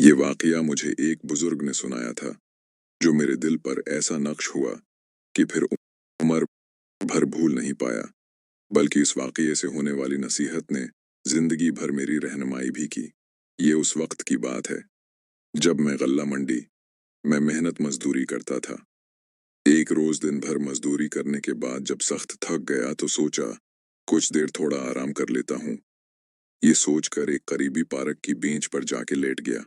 ये वाकया मुझे एक बुजुर्ग ने सुनाया था, जो मेरे दिल पर ऐसा नक्श हुआ कि फिर उम्र भर भूल नहीं पाया। बल्कि इस वाकये से होने वाली नसीहत ने जिंदगी भर मेरी रहनुमाई भी की। ये उस वक्त की बात है जब मैं गल्ला मंडी में मेहनत मजदूरी करता था। एक रोज दिन भर मजदूरी करने के बाद जब सख्त थक गया तो सोचा कुछ देर थोड़ा आराम कर लेता हूँ। ये सोचकर एक करीबी पार्क की बेंच पर जाके लेट गया।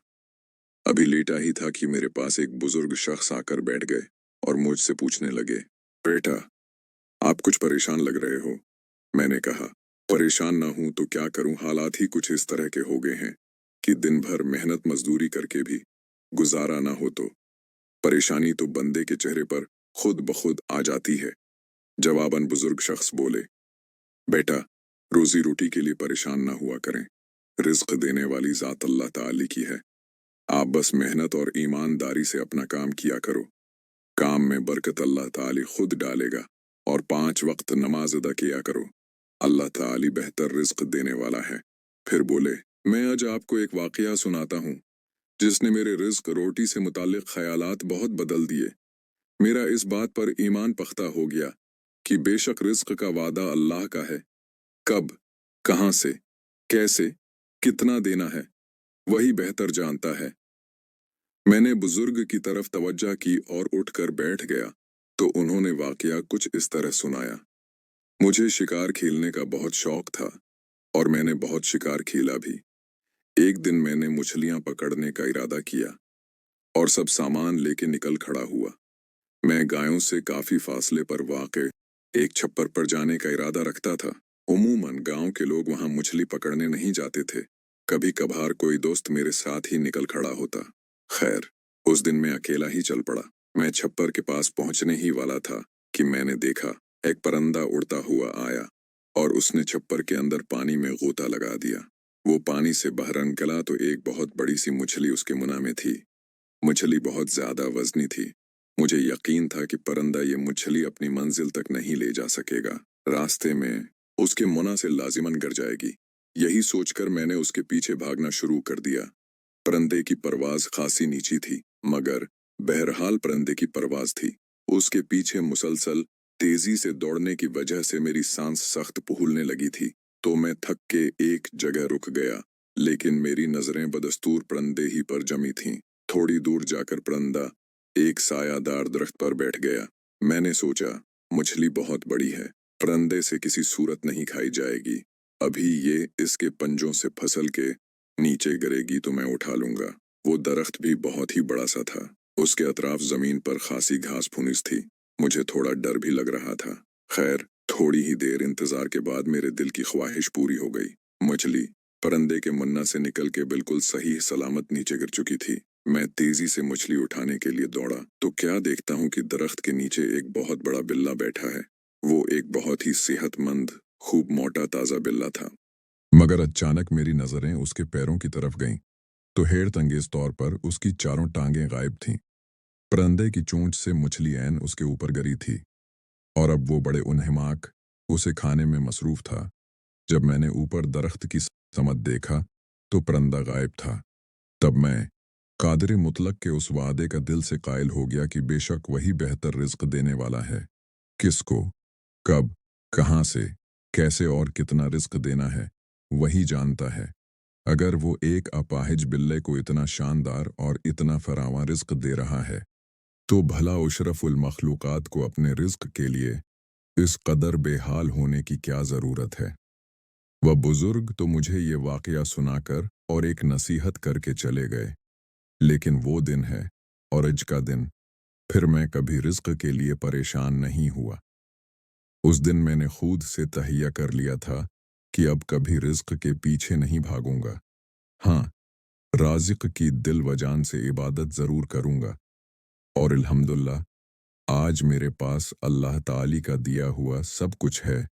अभी लेटा ही था कि मेरे पास एक बुजुर्ग शख्स आकर बैठ गए और मुझसे पूछने लगे, बेटा, आप कुछ परेशान लग रहे हो। मैंने कहा, परेशान ना हूं तो क्या करूं, हालात ही कुछ इस तरह के हो गए हैं कि दिन भर मेहनत मजदूरी करके भी गुजारा ना हो। तो परेशानी तो बंदे के चेहरे पर खुद ब खुद आ जाती है। जवाबन बुजुर्ग शख्स बोले, बेटा, रोजी रोटी के लिए परेशान ना हुआ करें। रिज्क देने वाली जात अल्लाह ताली की है। आप बस मेहनत और ईमानदारी से अपना काम किया करो। काम में बरकत अल्लाह ताली खुद डालेगा। और 5 वक्त नमाज अदा किया करो। अल्लाह ताली बेहतर रिज्क देने वाला है। फिर बोले, मैं आज आपको एक वाकया सुनाता हूँ जिसने मेरे रिज्क रोटी से मुतालिक ख्यालात बहुत बदल दिए। मेरा इस बात पर ईमान पख्ता हो गया कि बेशक रिज्क का वादा अल्लाह का है। कब, कहाँ से, कैसे, कितना देना है, वही बेहतर जानता है। मैंने बुजुर्ग की तरफ तवज्जो की और उठकर बैठ गया तो उन्होंने वाकया कुछ इस तरह सुनाया। मुझे शिकार खेलने का बहुत शौक था और मैंने बहुत शिकार खेला भी। एक दिन मैंने मछलियां पकड़ने का इरादा किया और सब सामान लेके निकल खड़ा हुआ। मैं गायों से काफी फासले पर वाक़े एक छप्पर पर जाने का इरादा रखता था। उमूमन गांव के लोग वहां मछली पकड़ने नहीं जाते थे। कभी कभार कोई दोस्त मेरे साथ ही निकल खड़ा होता। खैर, उस दिन मैं अकेला ही चल पड़ा। मैं छप्पर के पास पहुंचने ही वाला था कि मैंने देखा एक परिंदा उड़ता हुआ आया और उसने छप्पर के अंदर पानी में गोता लगा दिया। वो पानी से बाहर निकला तो एक बहुत बड़ी सी मछली उसके मुना में थी। मछली बहुत ज्यादा वजनी थी। मुझे यकीन था कि परिंदा ये मछली अपनी मंजिल तक नहीं ले जा सकेगा। रास्ते में उसके मुना से लाजिमन गिर जाएगी। यही सोचकर मैंने उसके पीछे भागना शुरू कर दिया। परिंदे की परवाज खासी नीची थी, मगर बहरहाल परिंदे की परवाज थी। उसके पीछे मुसलसल तेजी से दौड़ने की वजह से मेरी सांस सख्त फूलने लगी थी। तो मैं थक के एक जगह रुक गया, लेकिन मेरी नजरें बदस्तूर परिंदे ही पर जमी थीं। थोड़ी दूर जाकर परिंदा एक सायादार दरख्त पर बैठ गया। मैंने सोचा, मछली बहुत बड़ी है, परिंदे से किसी सूरत नहीं खाई जाएगी। अभी ये इसके पंजों से फसल के नीचे गिरेगी तो मैं उठा लूंगा। वो दरख्त भी बहुत ही बड़ा सा था। उसके अतराफ जमीन पर खासी घास फूनिस थी। मुझे थोड़ा डर भी लग रहा था। खैर, थोड़ी ही देर इंतजार के बाद मेरे दिल की ख्वाहिश पूरी हो गई। मछली परिंदे के मुन्ना से निकल के बिल्कुल सही सलामत नीचे गिर चुकी थी। मैं तेजी से मछली उठाने के लिए दौड़ा तो क्या देखता हूँ कि दरख्त के नीचे एक बहुत बड़ा बिल्ला बैठा है। वो एक बहुत ही सेहतमंद, खूब मोटा ताजा बिल्ला था। मगर अचानक मेरी नजरें उसके पैरों की तरफ गईं, तो हैरत अंगेज तौर पर उसकी चारों टांगें गायब थीं। परिंदे की चोंच से मछली ऐन उसके ऊपर गिरी थी और अब वो बड़े उन्हेमाक उसे खाने में मसरूफ था। जब मैंने ऊपर दरख्त की समत देखा तो परिंदा गायब था। तब मैं कादिर मुतलक के उस वादे का दिल से कायल हो गया कि बेशक वही बेहतर रिज्क देने वाला है। किसको, कब, कहाँ से, कैसे और कितना रिज्क देना है, वही जानता है। अगर वो एक अपाहिज बिल्ले को इतना शानदार और इतना फरावां रिज्क दे रहा है, तो भला अशरफुल मखलूकात को अपने रिज्क के लिए इस कदर बेहाल होने की क्या जरूरत है। वह बुजुर्ग तो मुझे ये वाकया सुनाकर और एक नसीहत करके चले गए, लेकिन वो दिन है और आज का दिन फिर मैं कभी रिज्क के लिए परेशान नहीं हुआ। उस दिन मैंने खुद से तहैया कर लिया था कि अब कभी रिज्क के पीछे नहीं भागूंगा। हाँ, राज़िक की दिल व जान से इबादत जरूर करूंगा। और अल्हम्दुलिल्लाह, आज मेरे पास अल्लाह ताली का दिया हुआ सब कुछ है